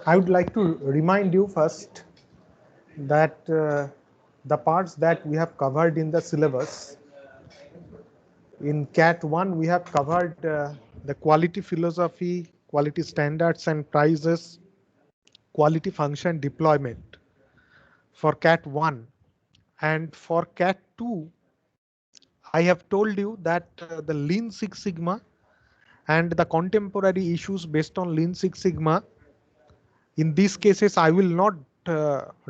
I would like to remind you first that the parts that we have covered in the syllabus. In CAT 1, we have covered the quality philosophy, quality standards and prices, quality function deployment for CAT 1. And for CAT 2, I have told you that the Lean Six Sigma and the contemporary issues based on Lean Six Sigma. In these cases, I will not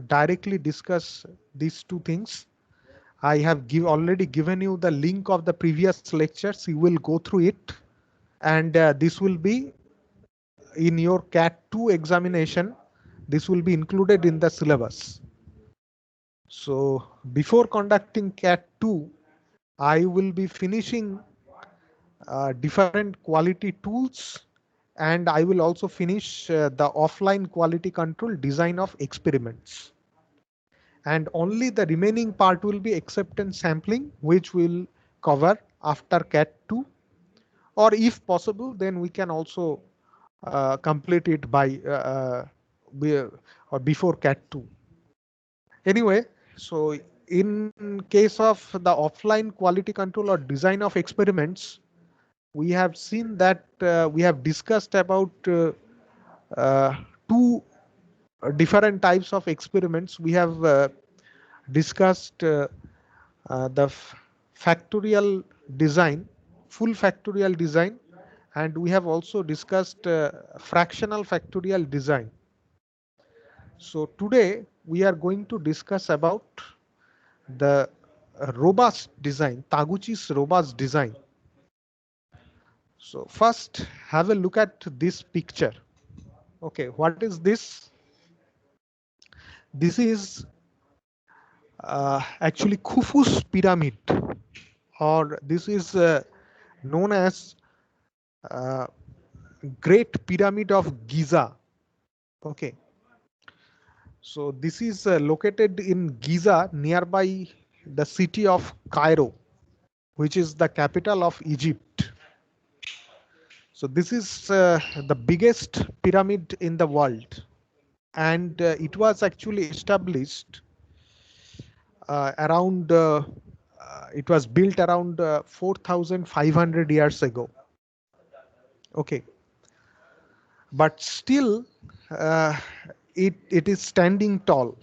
directly discuss these two things. I have already given you the link of the previous lectures. You will go through it. And this will be in your CAT 2 examination. This will be included in the syllabus. So before conducting CAT 2, I will be finishing different quality tools, and I will also finish the offline quality control design of experiments. And only the remaining part will be acceptance sampling, which will cover after CAT 2, or if possible, then we can also complete it by or before CAT 2. Anyway, so in case of the offline quality control or design of experiments, we have seen that we have discussed about two different types of experiments. We have discussed the factorial design, full factorial design, and we have also discussed fractional factorial design. So today we are going to discuss about the robust design, Taguchi's robust design. So first have a look at this picture. Okay, what is this? This is actually Khufu's pyramid, or this is known as Great Pyramid of Giza. Okay, so this is located in Giza, nearby the city of Cairo, which is the capital of Egypt. So this is the biggest pyramid in the world, and it was actually established around it was built around 4,500 years ago. Okay, but still uh, it is standing tall.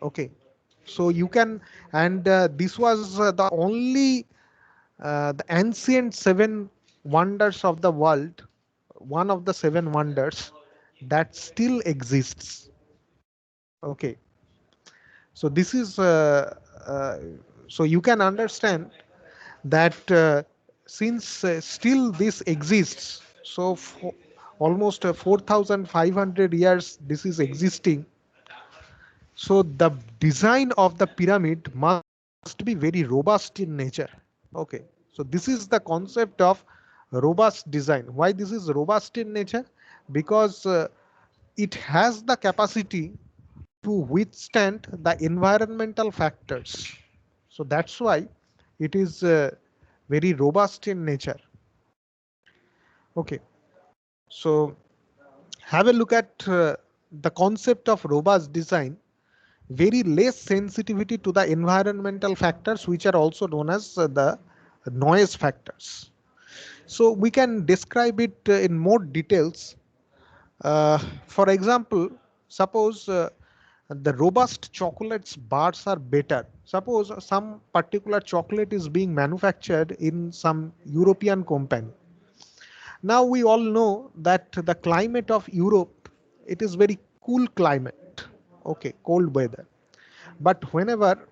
Okay, so you can, and this was the only the ancient seven wonders of the world, one of the seven wonders that still exists. Okay, so this is uh, so you can understand that since still this exists, so almost 4,500 years this is existing, so the design of the pyramid must be very robust in nature. Okay, so this is the concept of robust design. Why this is robust in nature? Because it has the capacity to withstand the environmental factors. So that's why it is very robust in nature. Okay, so have a look at the concept of robust design. Very less sensitivity to the environmental factors, which are also known as the noise factors. So we can describe it in more details. For example, suppose the robust chocolates bars are better. Suppose some particular chocolate is being manufactured in some European company. Now we all know that the climate of Europe, it is very cool climate. Okay, cold weather. But whenever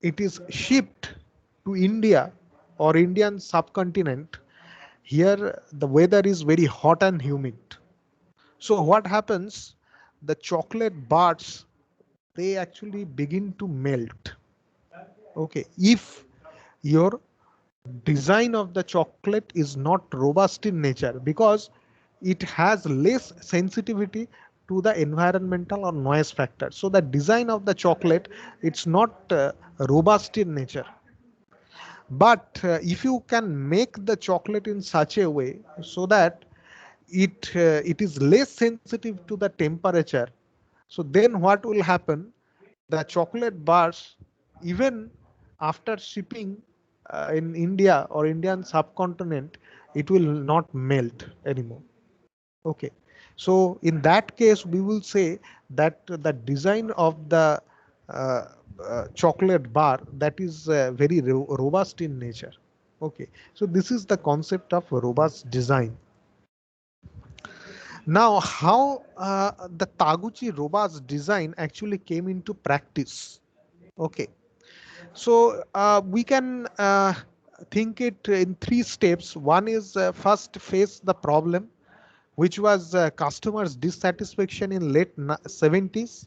it is shipped to India or Indian subcontinent, here the weather is very hot and humid. So what happens? The chocolate bars, they actually begin to melt. Okay, if your design of the chocolate is not robust in nature, because it has less sensitivity to the environmental or noise factor. So the design of the chocolate, it's not robust in nature. But if you can make the chocolate in such a way so that it is less sensitive to the temperature. So then what will happen? The chocolate bars, even after shipping in India or Indian subcontinent, it will not melt anymore. Okay. So in that case, we will say that the design of the uh, chocolate bar, that is very robust in nature. Okay. So this is the concept of robust design. Now, how the Taguchi robust design actually came into practice? Okay, so we can think it in three steps. One is first face the problem, which was customers' dissatisfaction in late 70s.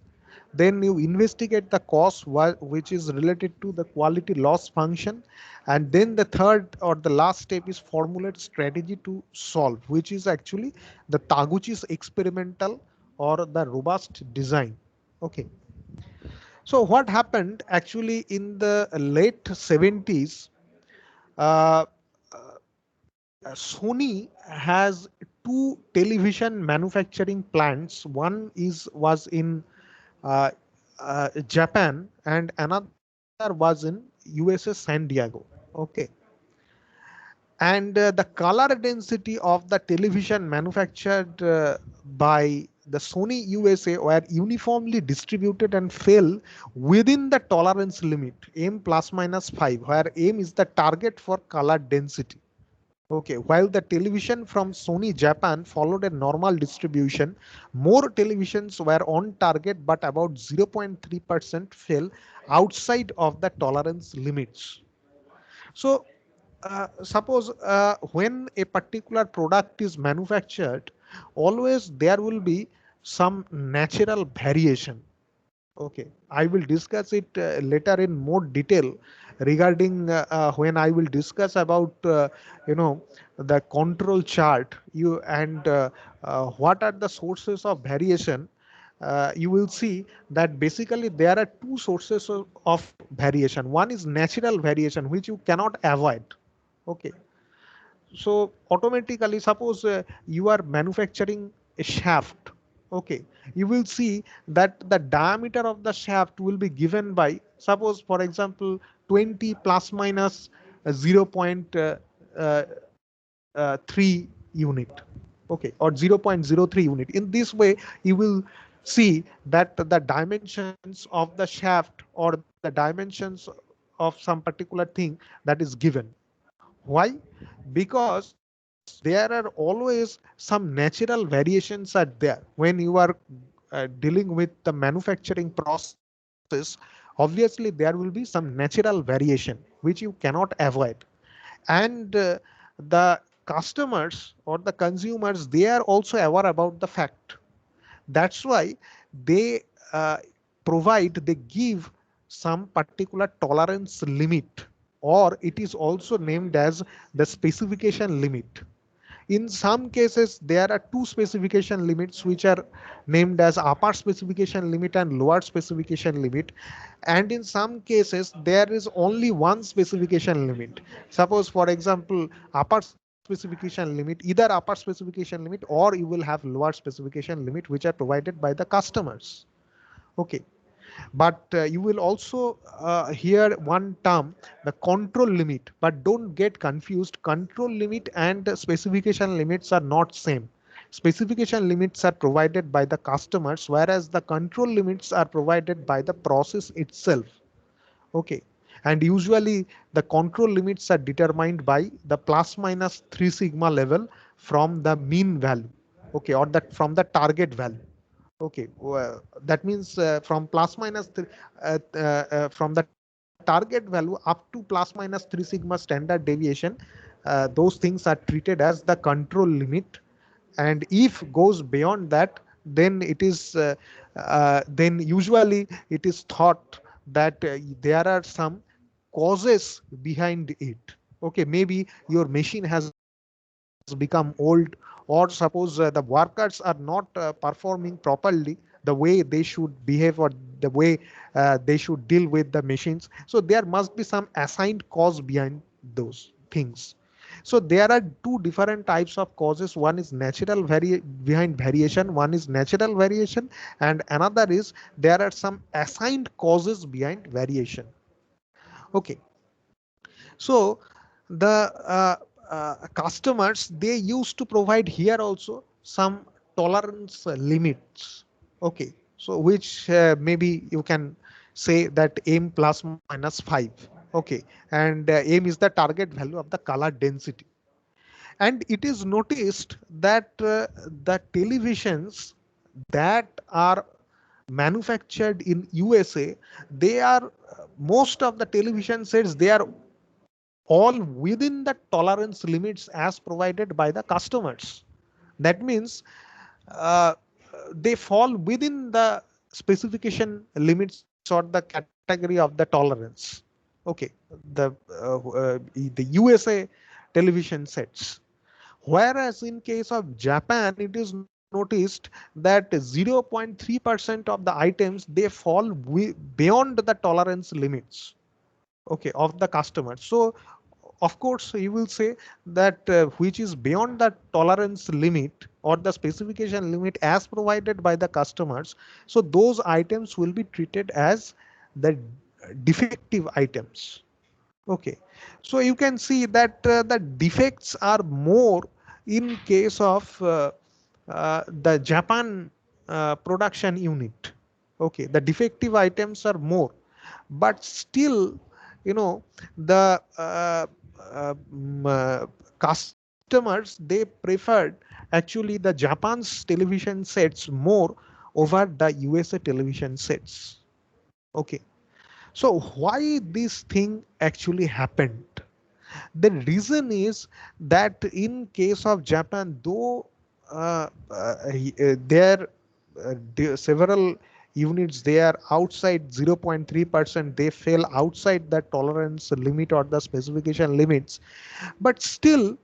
Then you investigate the cause, which is related to the quality loss function. And then the third or the last step is formulate strategy to solve, which is actually the Taguchi's experimental or the robust design. Okay. So what happened actually in the late 70s, uh, Sony has two television manufacturing plants. One is was in uh, Japan, and another was in USA San Diego. Okay, and the color density of the television manufactured by the Sony USA were uniformly distributed and fell within the tolerance limit M plus minus 5, where M is the target for color density. Okay, while the television from Sony Japan followed a normal distribution, more televisions were on target, but about 0.3% fell outside of the tolerance limits. So, suppose when a particular product is manufactured, always there will be some natural variation. Okay, I will discuss it later in more detail regarding when I will discuss about you know the control chart. You and what are the sources of variation. You will see that basically there are two sources of variation. One is natural variation, which you cannot avoid. Okay, so automatically suppose you are manufacturing a shaft. Okay, you will see that the diameter of the shaft will be given by, suppose for example, 20 plus minus 0.3 unit. Okay, or 0.03 unit. In this way you will see that the dimensions of the shaft or the dimensions of some particular thing that is given. Why? Because there are always some natural variations are there when you are dealing with the manufacturing process. Obviously there will be some natural variation which you cannot avoid. And the customers or the consumers, they are also aware about the fact. That's why they they give some particular tolerance limit, or it is also named as the specification limit. In some cases there are two specification limits which are named as upper specification limit and lower specification limit, and in some cases there is only one specification limit. Suppose for example, upper specification limit, either upper specification limit or you will have lower specification limit, which are provided by the customers. Okay, but you will also hear one term, the control limit. But don't get confused, control limit and specification limits are not same. Specification limits are provided by the customers, whereas the control limits are provided by the process itself. Okay, and usually the control limits are determined by the plus minus 3 sigma level from the mean value. Okay, or that from the target value. Okay, well, that means from plus minus from the target value up to plus minus 3 sigma standard deviation, those things are treated as the control limit. And if goes beyond that, then it is then usually it is thought that there are some causes behind it. Okay, maybe your machine has become old, or suppose the workers are not performing properly the way they should behave, or the way they should deal with the machines. So there must be some assigned cause behind those things. So there are two different types of causes. One is natural behind variation, one is natural variation, and another is there are some assigned causes behind variation. Okay. So the customers, they used to provide here also some tolerance limits. Okay. So which maybe you can say that m plus minus 5. Okay. And m is the target value of the color density. And it is noticed that the televisions that are manufactured in USA, they are most of the television sets, they are all within the tolerance limits as provided by the customers. That means uh, they fall within the specification limits or the category of the tolerance. Okay, the the USA television sets. Whereas in case of Japan, it is noticed that 0.3% of the items, they fall beyond the tolerance limits, okay, of the customer. So of course you will say that which is beyond the tolerance limit or the specification limit as provided by the customers, so those items will be treated as the defective items. Okay, so you can see that the defects are more in case of the Japan production unit. Okay, the defective items are more, but still, you know, the customers, they preferred actually the Japan's television sets more over the USA television sets. Okay, so why this thing actually happened? The reason is that in case of Japan, though there several units, they are outside 0.3%, they fell outside the tolerance limit or the specification limits, but still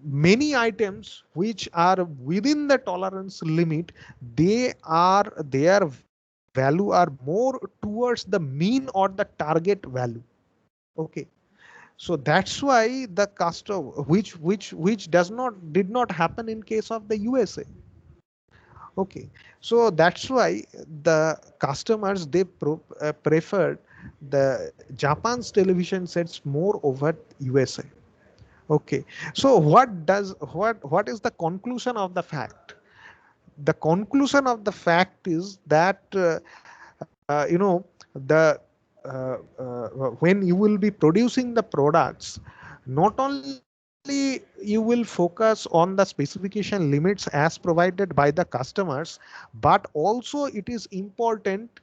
many items which are within the tolerance limit, they are, their value are more towards the mean or the target value. Okay, so that's why the customer, which does not, did not happen in case of the USA. Okay, so that's why the customers, they preferred the Japan's television sets more over USA. Okay, so what is the conclusion of the fact? The conclusion of the fact is that you know, the when you will be producing the products, not only you will focus on the specification limits as provided by the customers, but also it is important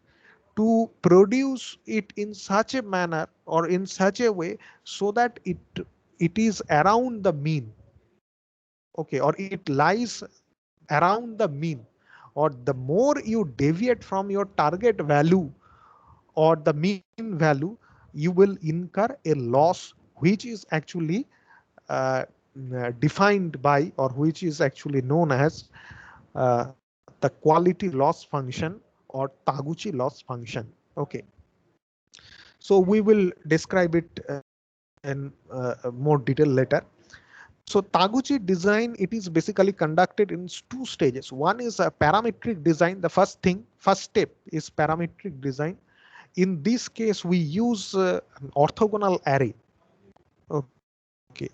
to produce it in such a manner or in such a way so that it is around the mean. Okay, or it lies around the mean, or the more you deviate from your target value or the mean value, you will incur a loss, which is actually uh, defined by, or which is actually known as the quality loss function or Taguchi loss function. Okay, so we will describe it in more detail later. So Taguchi design, it is basically conducted in two stages. One is a parametric design. The first step is parametric design. In this case, we use an orthogonal array. Okay.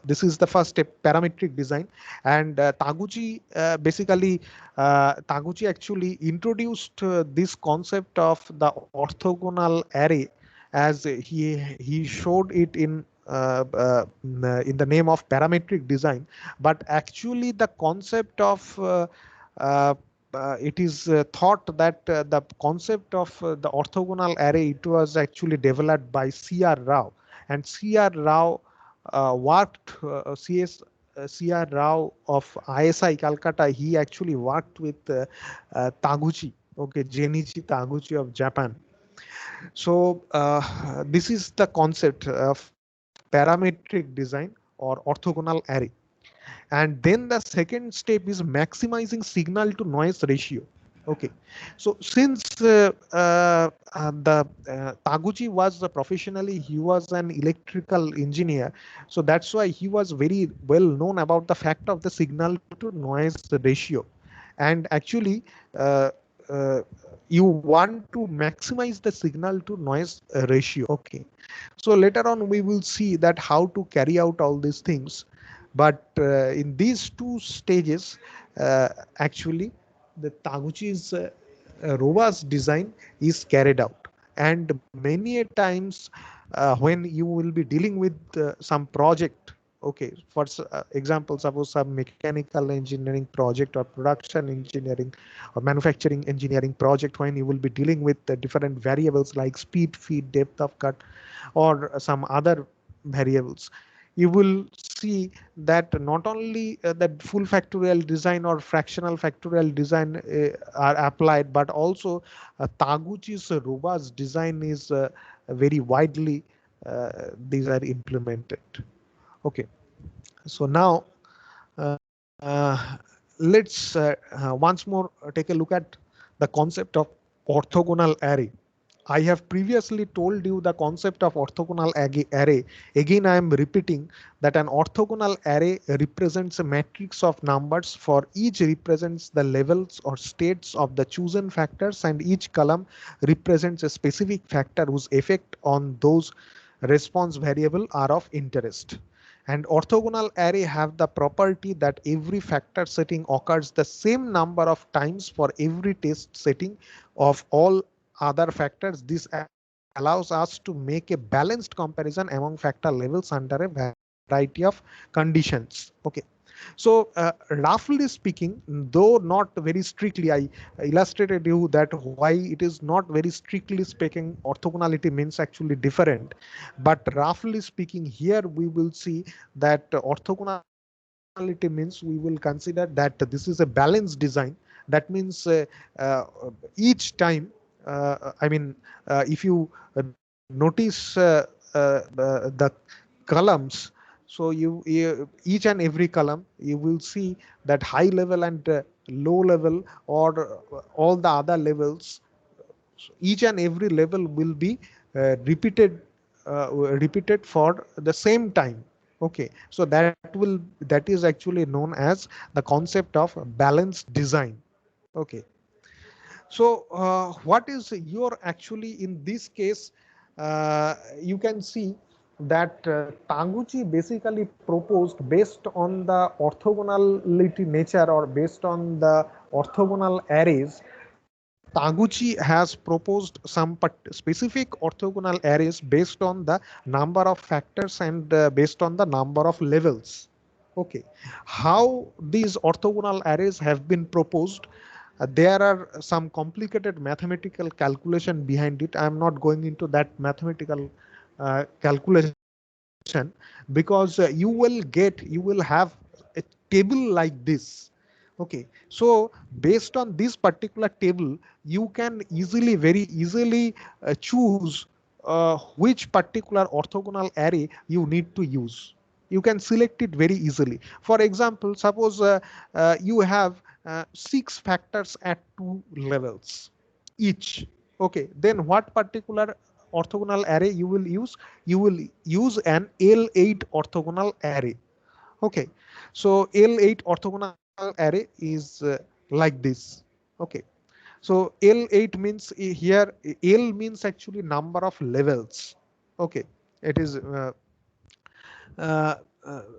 This is the first step, parametric design. And Taguchi actually introduced this concept of the orthogonal array, as he showed it in the name of parametric design. But actually, the concept of uh, it is thought that the concept of the orthogonal array, it was actually developed by C.R. Rao, and C.R. Rao worked C.R. Rao of ISI Calcutta. He actually worked with Taguchi, okay, Genichi Taguchi of Japan. So this is the concept of parametric design or orthogonal array. And then the second step is maximizing signal to noise ratio. Okay, so since the Taguchi was professionally, he was an electrical engineer, so that's why he was very well known about the fact of the signal to noise ratio. And actually, uh, uh, you want to maximize the signal to noise ratio. Okay, so later on we will see that how to carry out all these things, but in these two stages, actually the Taguchi's robust design is carried out. And many a times when you will be dealing with some project, okay, for example, suppose some mechanical engineering project or production engineering or manufacturing engineering project, when you will be dealing with the different variables like speed, feed, depth of cut, or some other variables, you will see that not only that full factorial design or fractional factorial design are applied, but also Taguchi's robust design is very widely these are implemented. Okay, so now let's once more take a look at the concept of orthogonal array. I have previously told you the concept of orthogonal array. Again, I am repeating that an orthogonal array represents a matrix of numbers. For each represents the levels or states of the chosen factors, and each column represents a specific factor whose effect on those response variable are of interest. And orthogonal array have the property that every factor setting occurs the same number of times for every test setting of all other factors. This allows us to make a balanced comparison among factor levels under a variety of conditions. Okay. So roughly speaking, though not very strictly, I illustrated you that why it is not very strictly speaking orthogonality means actually different. But roughly speaking, here we will see that orthogonality means we will consider that this is a balanced design. That means each time, I mean, if you notice the columns, so each and every column you will see that high level and low level, or all the other levels, so each and every level will be repeated for the same time. Okay, so that is actually known as the concept of balanced design. Okay, so what is your actually in this case, you can see that Taguchi basically proposed based on the orthogonality nature or based on the orthogonal arrays. Taguchi has proposed some specific orthogonal arrays based on the number of factors and based on the number of levels. Okay, how these orthogonal arrays have been proposed? There are some complicated mathematical calculation behind it. I am not going into that mathematical calculation, because you will have a table like this. Okay, so based on this particular table, you can very easily choose which particular orthogonal array you need to use. You can select it very easily. For example, suppose you have 6 factors at 2 levels each. Okay, then what particular orthogonal array you will use? You will use an L8 orthogonal array. Okay, so L8 orthogonal array is like this. Okay, so L8 means here L means actually number of levels. Okay, it is uh,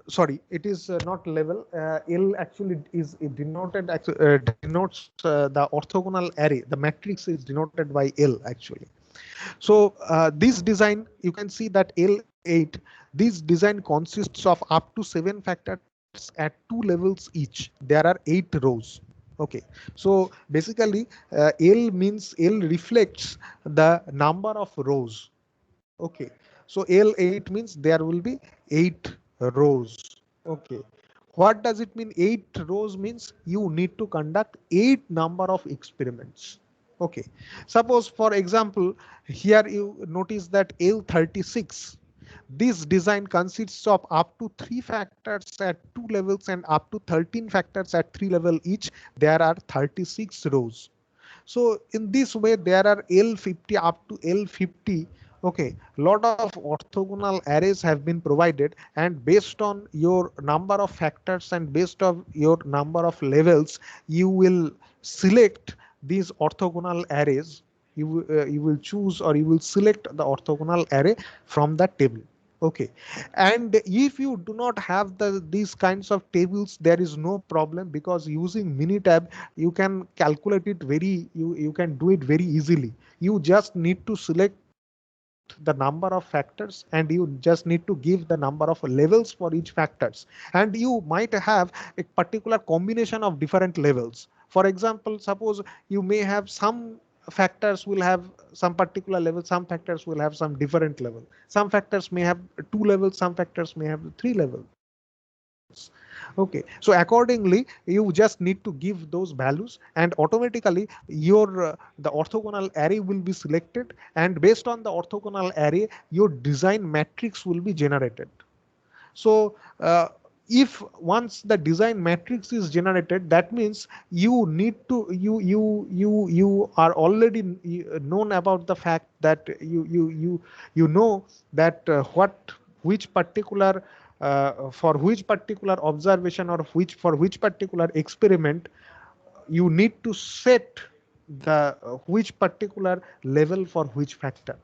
sorry, it is not level. L actually is denoted denotes the orthogonal array. The matrix is denoted by L actually. So this design, you can see that L8, this design consists of up to 7 factors at 2 levels each. There are 8 rows. Okay, so basically L means L reflects the number of rows. Okay, so L8 means there will be 8 rows. Okay, what does it mean? 8 rows means you need to conduct 8 number of experiments. Okay, suppose for example, here you notice that L36, this design consists of up to 3 factors at 2 levels and up to 13 factors at 3 level each. There are 36 rows. So in this way, there are L50 up to L50. Okay, lot of orthogonal arrays have been provided, and based on your number of factors and based on your number of levels, you will select these orthogonal arrays. You will choose or you will select the orthogonal array from the table. Okay, and if you do not have these kinds of tables, there is no problem, because using Minitab you can calculate it you can do it very easily. You just need to select the number of factors, and you just need to give the number of levels for each factors, and you might have a particular combination of different levels. For example, suppose you may have some factors will have some particular level, some factors will have some different level, some factors may have two levels, some factors may have three levels. Okay, so accordingly you just need to give those values, and automatically the orthogonal array will be selected, and based on the orthogonal array your design matrix will be generated. So if once the design matrix is generated, that means you need to you are already known about the fact that you know that what which particular for which particular observation, or which for which particular experiment you need to set the which particular level for which factor.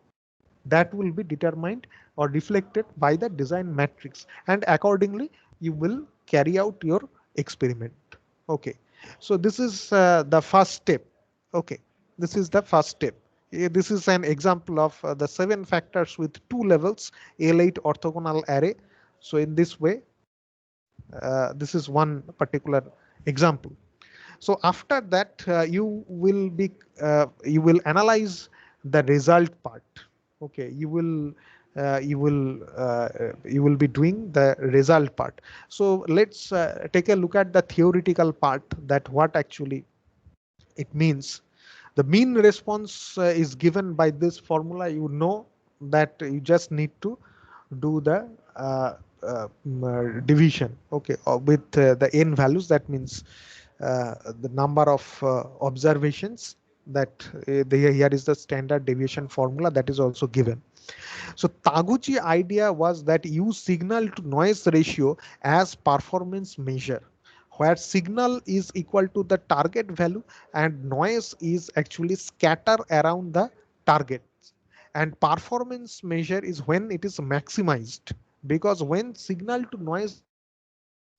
That will be determined or reflected by the design matrix, and accordingly you will carry out your experiment. Okay, so this is the first step. Okay, this is the first step. This is an example of the 7 factors with 2 levels L8 orthogonal array. So in this way, this is one particular example. So after that, you will analyze the result part. Okay, you will be doing the result part. So let's take a look at the theoretical part, that what actually it means. The mean response is given by this formula. You know that you just need to do the division, okay, with the n values. That means the number of observations, that here is the standard deviation formula that is also given. So Taguchi idea was that use signal to noise ratio as performance measure, where signal is equal to the target value and noise is actually scatter around the target. And performance measure is when it is maximized, because when signal to noise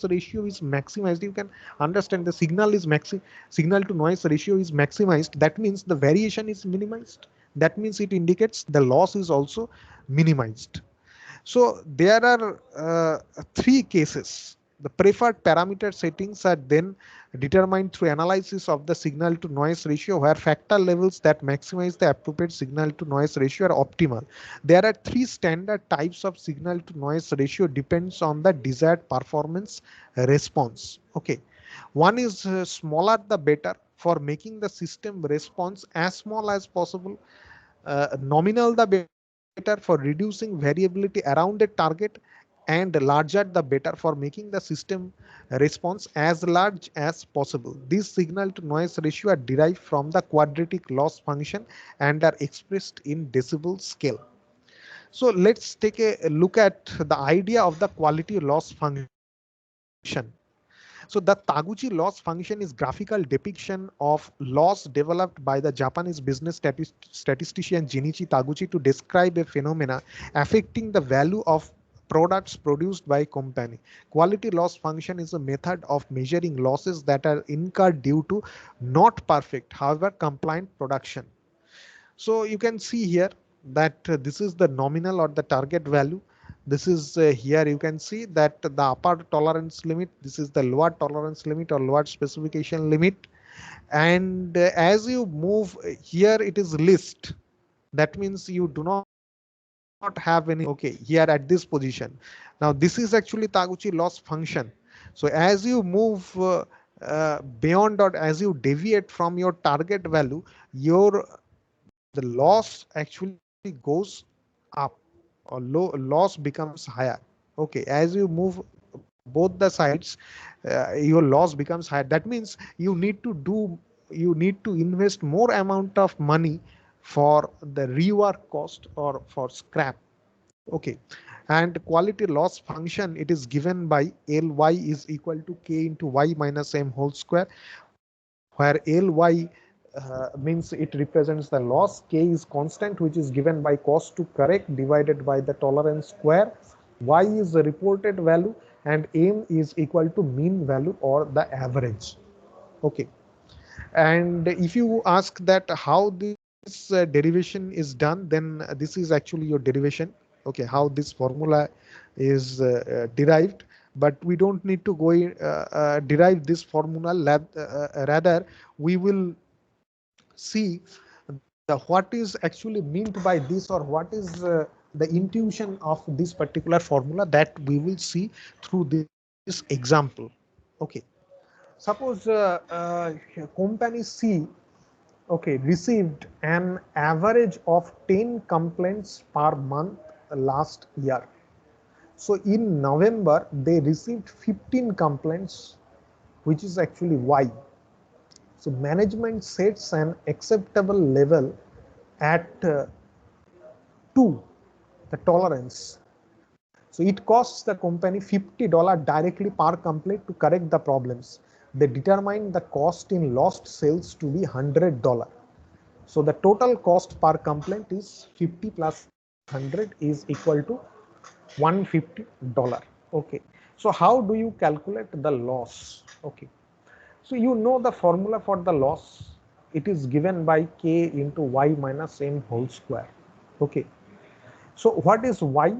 ratio is maximized, you can understand the signal to noise ratio is maximized. That means the variation is minimized. That means it indicates the loss is also minimized. So there are 3 cases. The preferred parameter settings are then determined through analysis of the signal to noise ratio, where factor levels that maximize the appropriate signal to noise ratio are optimal. There are 3 standard types of signal to noise ratio, depends on the desired performance response. Okay. One is smaller the better, for making the system response as small as possible. Nominal the better, for reducing variability around a target, and larger the better, for making the system response as large as possible. These signal to noise ratio are derived from the quadratic loss function and are expressed in decibel scale. So let's take a look at the idea of the quality loss function. So the Taguchi loss function is graphical depiction of loss developed by the Japanese business statistician Jinichi Taguchi to describe a phenomena affecting the value of products produced by company. Quality loss function is a method of measuring losses that are incurred due to not perfect, however compliant production. So you can see here that this is the nominal or the target value. This is here you can see that the upper tolerance limit, this is the lower tolerance limit or lower specification limit. And as you move here, it is list. That means you do not have any, okay, here at this position. Now this is actually Taguchi loss function. So as you move beyond, or as you deviate from your target value, your the loss actually goes up, or loss becomes higher. Okay, as you move both the sides, your loss becomes higher. That means you need to do you need to invest more amount of money for the rework cost or for scrap. Okay, and quality loss function, it is given by Ly is equal to k into y minus m whole square, where Ly means it represents the loss, k is constant which is given by cost to correct divided by the tolerance square, y is the reported value, and m is equal to mean value or the average. Okay, and if you ask that how this derivation is done, then this is actually your derivation. Okay, how this formula is derived, but we don't need to go derive this formula. Rather, we will see what is actually meant by this, or what is the intuition of this particular formula that we will see through this example. Okay, suppose company C, okay, received an average of 10 complaints per month last year. So in November, they received 15 complaints, which is actually Y. So management sets an acceptable level at 2, the tolerance. So it costs the company $50 directly per complaint to correct the problems. They determine the cost in lost sales to be $100. So the total cost per complaint is 50 plus 100 is equal to $150. Okay. So how do you calculate the loss? Okay. So you know the formula for the loss. It is given by k into y minus m whole square. Okay. So what is y?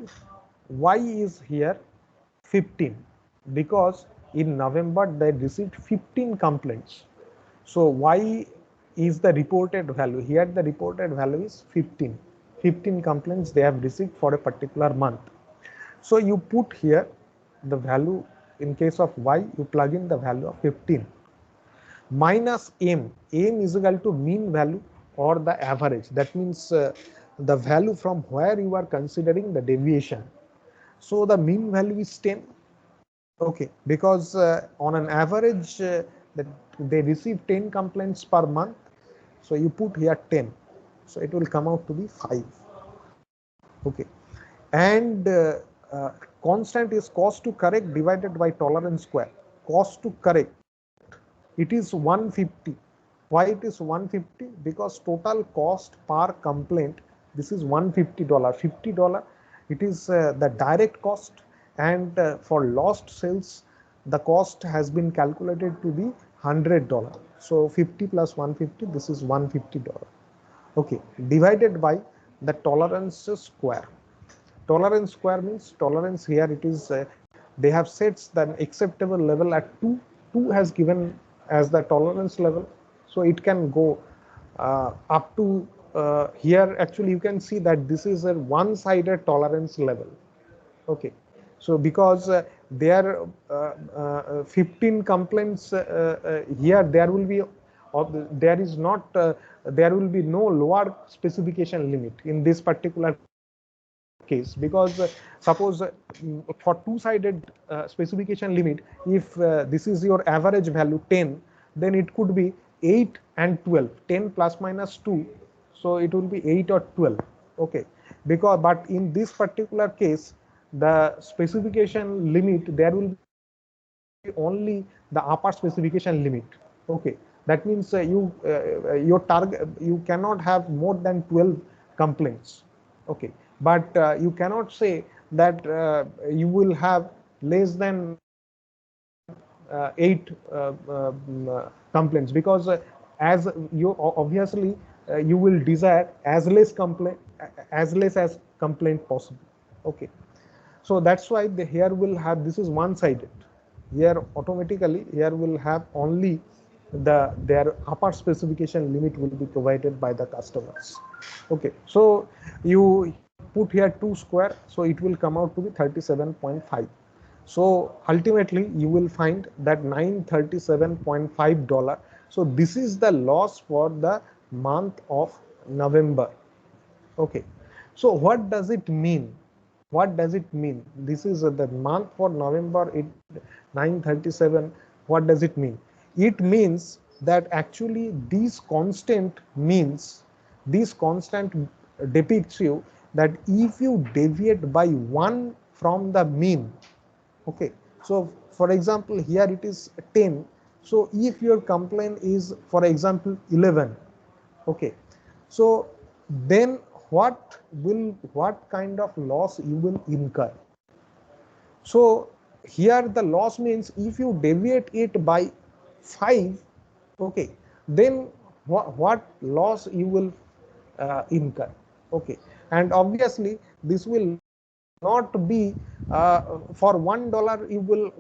Y is here 15, because in November they received 15 complaints. So y is the reported value. Here the reported value is 15. 15 complaints they have received for a particular month. So you put here the value, in case of y, you plug in the value of 15 minus m. M is equal to mean value or the average. That means the value from where you are considering the deviation. So the mean value is 10. Okay, because on an average that they receive 10 complaints per month. So you put here 10. So it will come out to be 5. Okay, and constant is cost to correct divided by tolerance square. Cost to correct, it is 150. Why it is 150? Because total cost per complaint, this is $150. $50, it is the direct cost, and for lost sales, the cost has been calculated to be $100. So 50 plus 150, this is $150. Okay, divided by the tolerance square. Tolerance square means tolerance, here it is they have set the acceptable level at 2. 2 has given as the tolerance level, so it can go up to here. Actually you can see that this is a one-sided tolerance level. Okay, so because there 15 complaints here, there will be, or there is not there will be no lower specification limit in this particular case, because suppose for two-sided specification limit, if this is your average value 10, then it could be 8 and 12, 10 plus minus 2, so it will be 8 or 12. Okay, because but in this particular case, the specification limit, there will be only the upper specification limit. Okay, that means your target, you cannot have more than 12 complaints. Okay, but you cannot say that you will have less than 8 complaints, because as you obviously you will desire as less as complaint possible. Okay, so that's why the here will have, this is one sided. Here automatically here will have only their upper specification limit will be provided by the customers. Okay, so you put here 2 square, so it will come out to be 37.5. so ultimately you will find that $937.5. So this is the loss for the month of November. Okay, so what does it mean? What does it mean? This is the month for November, it 937. What does it mean? It means that actually this constant means, this constant depicts you that if you deviate by 1 from the mean, okay, so for example here it is 10, so if your complaint is for example 11, okay, so then what kind of loss you will incur? So here the loss means if you deviate it by 5, okay, then what loss you will incur, okay, and obviously this will not be for $1 you will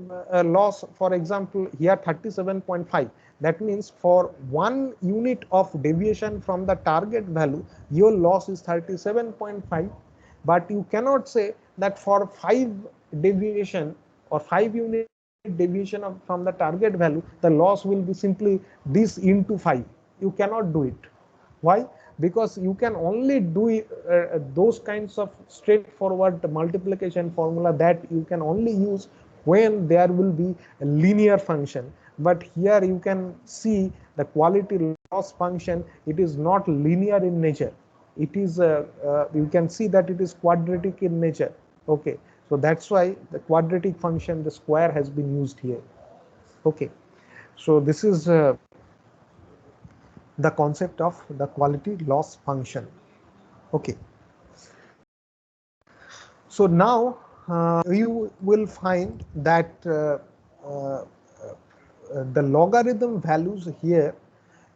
loss, for example here 37.5, that means for 1 unit of deviation from the target value your loss is 37.5, but you cannot say that for 5 deviation or 5 unit deviation from the target value the loss will be simply this into 5. You cannot do it. Why? Because you can only do those kinds of straightforward multiplication formula that you can only use when there will be a linear function. But here you can see the quality loss function, it is not linear in nature. It is you can see that it is quadratic in nature. Okay, so that's why the quadratic function, the square, has been used here. Okay, so this is the concept of the quality loss function. Okay, so now you will find that the logarithm values here,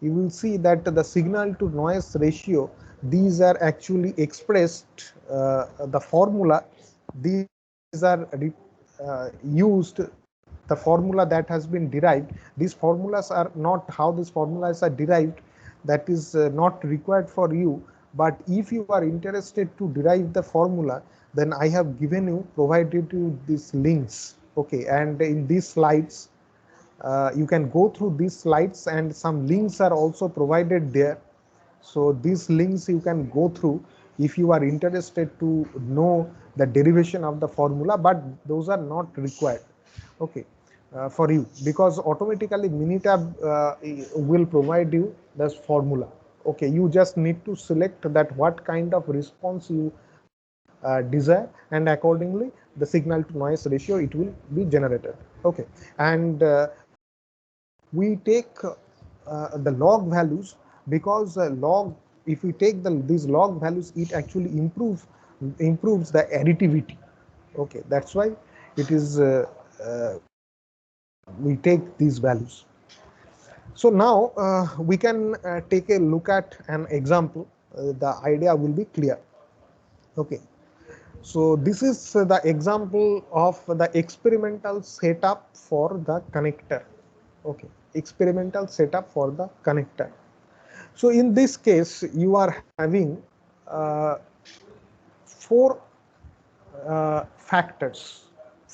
you will see that the signal to noise ratio, these are actually expressed, the formula, these are used, the formula that has been derived. These formulas are not how these formulas are derived, that is not required for you, but if you are interested to derive the formula, then I have given you, provided you these links, okay, and in these slides you can go through these slides and some links are also provided there. So these links you can go through if you are interested to know the derivation of the formula, but those are not required, okay, for you, because automatically Minitab will provide you this formula. Okay, you just need to select that what kind of response you desire, and accordingly the signal to noise ratio, it will be generated. Okay, and we take the log values, because log, if we take these log values, it actually improves the additivity. Okay, that's why it is we take these values. So now we can take a look at an example. The idea will be clear. Okay, so this is the example of the experimental setup for the connector. Okay, experimental setup for the connector. So in this case you are having four factors.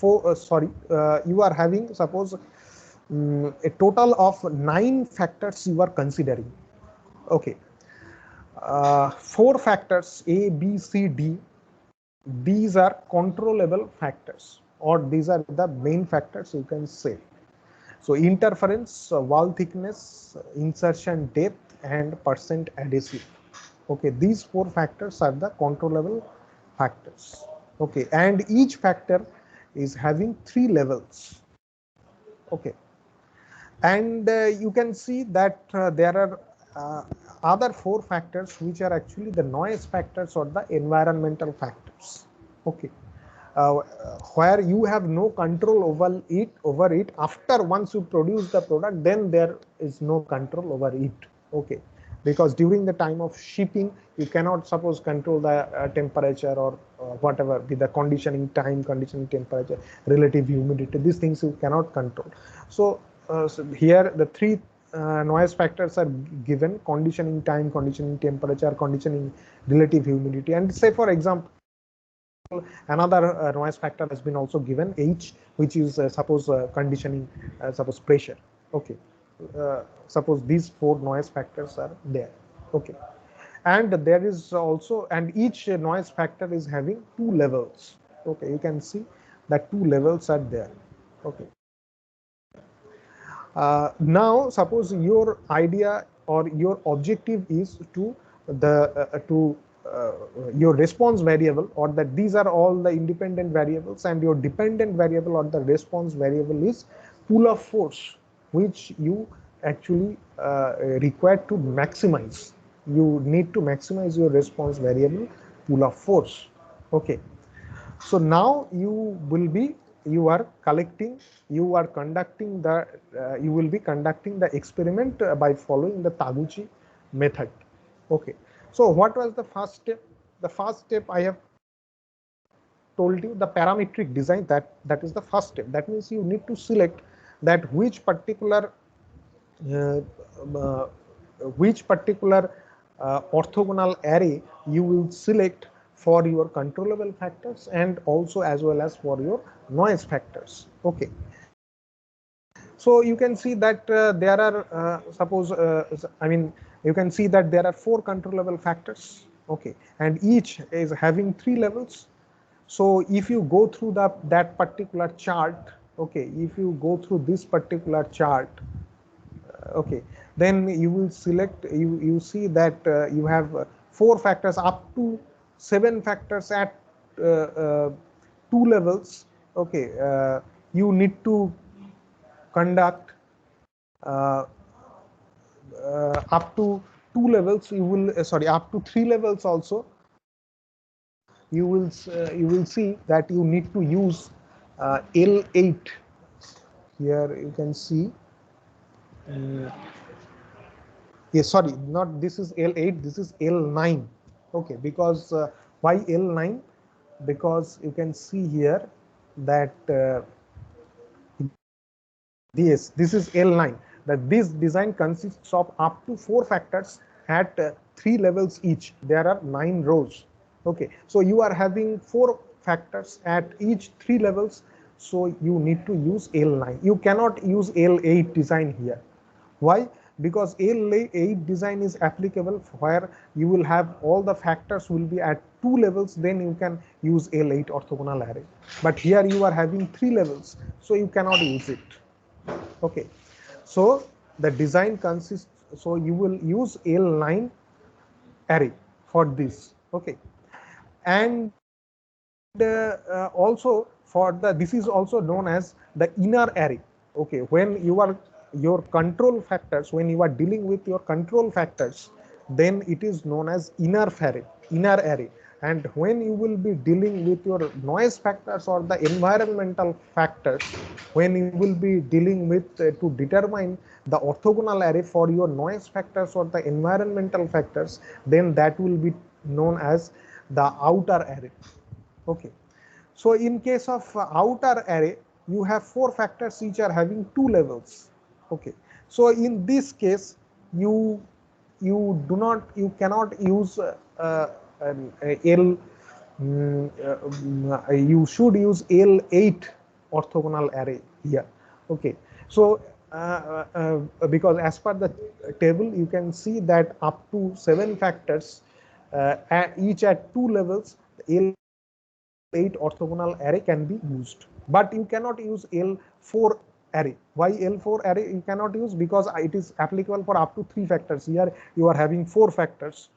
You are having, suppose a total of 9 factors you are considering. Okay, 4 factors A, B, C, D, these are controllable factors, or these are the main factors you can say. So interference, wall thickness, insertion depth, and percent adhesive. Okay, these 4 factors are the controllable factors. Okay, and each factor is having 3 levels. Okay, and you can see that there are other 4 factors which are actually the noise factors or the environmental factors. Okay, where you have no control over it after once you produce the product, then there is no control over it. Okay, because during the time of shipping you cannot suppose control the temperature or whatever be the conditioning time, conditioning temperature, relative humidity, these things you cannot control. So, so here the 3 noise factors are given: conditioning time, conditioning temperature, conditioning relative humidity. And say for example another noise factor has been also given, H, which is suppose conditioning, suppose pressure. Okay, suppose these 4 noise factors are there. Okay, and there is also, and each noise factor is having 2 levels. Okay, you can see that 2 levels are there. Okay, Now suppose your idea or your objective is to your response variable, or that these are all the independent variables, and your dependent variable or the response variable is pool of force, which you actually require to maximize. You need to maximize your response variable pool of force. Okay. So now you are collecting, you are conducting the, you will be conducting the experiment by following the Taguchi method. Okay. So what was the first step? The first step I have told you, the parametric design, that is the first step. That means you need to select that uh, uh, which particular orthogonal array you will select for your controllable factors, and also as well as for your noise factors. Okay. So you can see that there are you can see that there are 4 controllable factors. Okay, and each is having 3 levels. So if you go through that particular chart, okay, if you go through this particular chart, okay, then you will select, you see that you have 4 factors up to 7 factors at 2 levels. Okay, you need to conduct uh, up to 2 levels, you will sorry, up to 3 levels also. You will see that you need to use L8. Here you can see, yes, sorry, not this is L8, this is L9. Okay, because why L9? Because you can see here that yes, this is L9, that this design consists of up to 4 factors at 3 levels each. There are 9 rows. Okay, so you are having 4 factors at each 3 levels, so you need to use L9. You cannot use L8 design here. Why? Because L8 design is applicable where you will have all the factors will be at 2 levels, then you can use L8 orthogonal array. But here you are having 3 levels, so you cannot use it. Okay, so the design consists, so you will use L9 array for this. Okay, and also for the, this is also known as the inner array. Okay, when you are your control factors, when you are dealing with your control factors, then it is known as inner array. And when you will be dealing with your noise factors or the environmental factors, when you will be dealing with to determine the orthogonal array for your noise factors or the environmental factors, then that will be known as the outer array. Okay, so in case of outer array, you have 4 factors each are having 2 levels. Okay, so in this case, you you cannot use L, you should use L8 orthogonal array here. Okay, so because as per the table, you can see that up to 7 factors each at 2 levels, L8 orthogonal array can be used, but you cannot use L4 array. Why L4 array you cannot use? Because it is applicable for up to 3 factors. Here you are having 4 factors,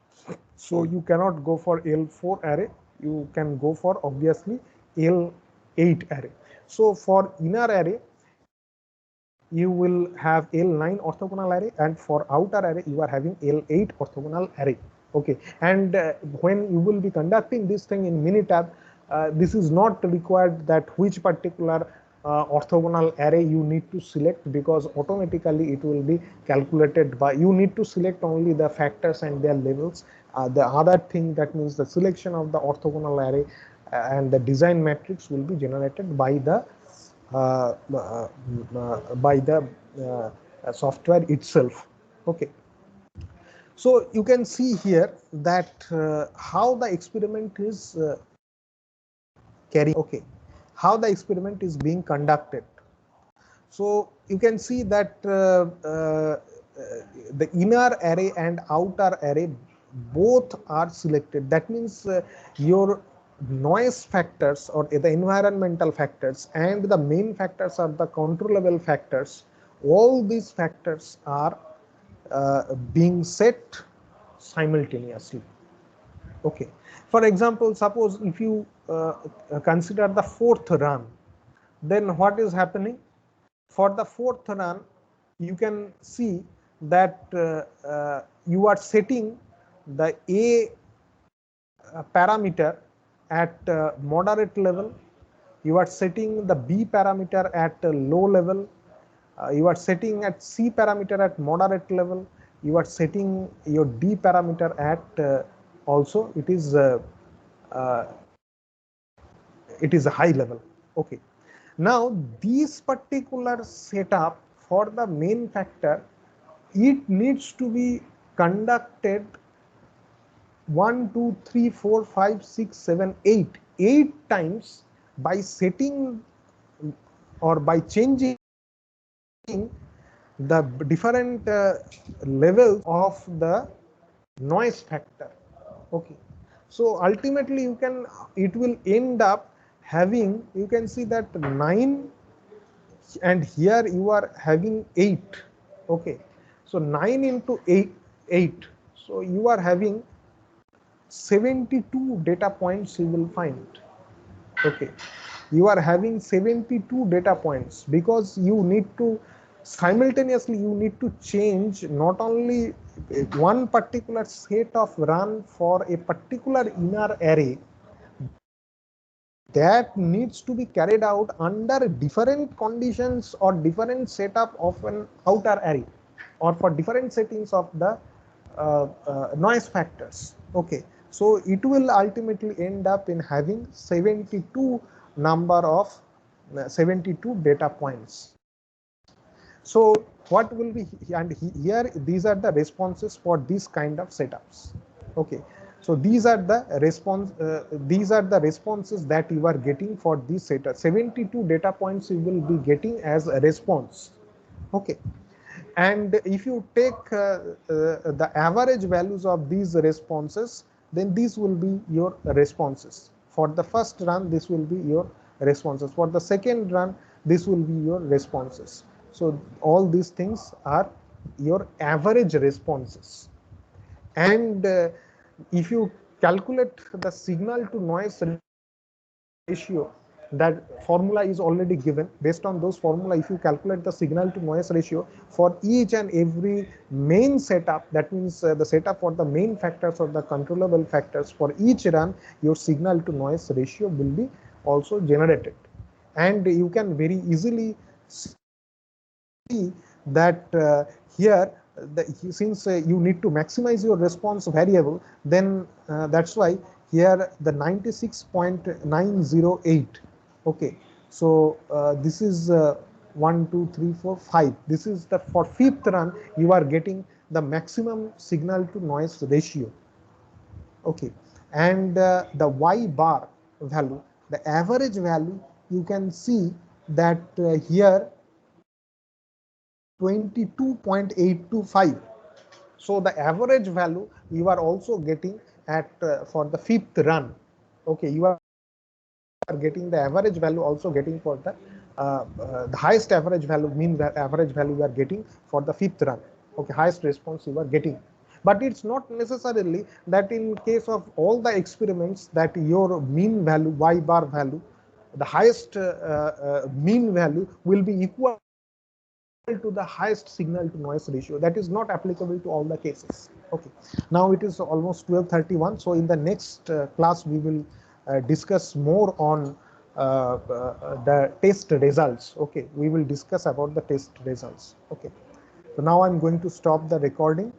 so you cannot go for L4 array. You can go for obviously L8 array. So for inner array, you will have L9 orthogonal array, and for outer array you are having L8 orthogonal array. Okay, and when you will be conducting this thing in Minitab, this is not required that which particular orthogonal array you need to select, because automatically it will be calculated by, you need to select only the factors and their levels. The other thing, that means the selection of the orthogonal array and the design matrix will be generated by the uh, uh, by the software itself. Okay, so you can see here that how the experiment is carrying. Okay, how the experiment is being conducted. So you can see that the inner array and outer array both are selected. That means your noise factors or the environmental factors and the main factors are the controllable factors. all these factors are being set simultaneously. Okay. For example, suppose if you consider the fourth run, then what is happening? For the fourth run, you can see that you are setting the A parameter at moderate level, you are setting the B parameter at low level, you are setting at C parameter at moderate level, you are setting your D parameter at also uh, it is a high level. Okay. Now this particular setup for the main factor, it needs to be conducted 1, 2, 3, 4, 5, 6, 7, 8, 8 times by setting or by changing the different levels of the noise factor. Okay. So ultimately it will end up having, you can see that 9, and here you are having 8. Okay. So 9 into 8. So you are having 72 data points you will find. Okay. You are having 72 data points because you need to simultaneously you need to change not only one particular set of run for a particular inner array that needs to be carried out under different conditions or different setup of an outer array or for different settings of the noise factors. Okay, so it will ultimately end up in having 72 number of 72 data points. So what will be, and here these are the responses for these kind of setups. Okay, so these are the responses that you are getting for this setup. 72 data points you will be getting as a response. Okay, and if you take the average values of these responses, then these will be your responses. For the first run, this will be your responses. For the second run, this will be your responses. So all these things are your average responses. And if you calculate the signal to noise ratio, that formula is already given. Based on those formula, if you calculate the signal to noise ratio for each and every main setup, that means the setup for the main factors or the controllable factors, for each run your signal to noise ratio will be also generated. And you can very easily see that here since you need to maximize your response variable, then that's why here the 96.908. Okay, so this is 1, 2, 3, 4, 5. This is the, for fifth run you are getting the maximum signal to noise ratio. Okay, and the y bar value, the average value, you can see that here 22.825. So the average value you are also getting at for the fifth run. Okay, you are getting the average value also getting for the highest average value, mean average value you are getting for the fifth run. Okay, highest response you are getting. But it's not necessarily that in case of all the experiments that your mean value, y bar value, the highest mean value will be equal to the highest signal to noise ratio. That is not applicable to all the cases. Okay, now it is almost 12:31. So in the next class we will discuss more on the test results. Okay, we will discuss about the test results. Okay, so now I'm going to stop the recording.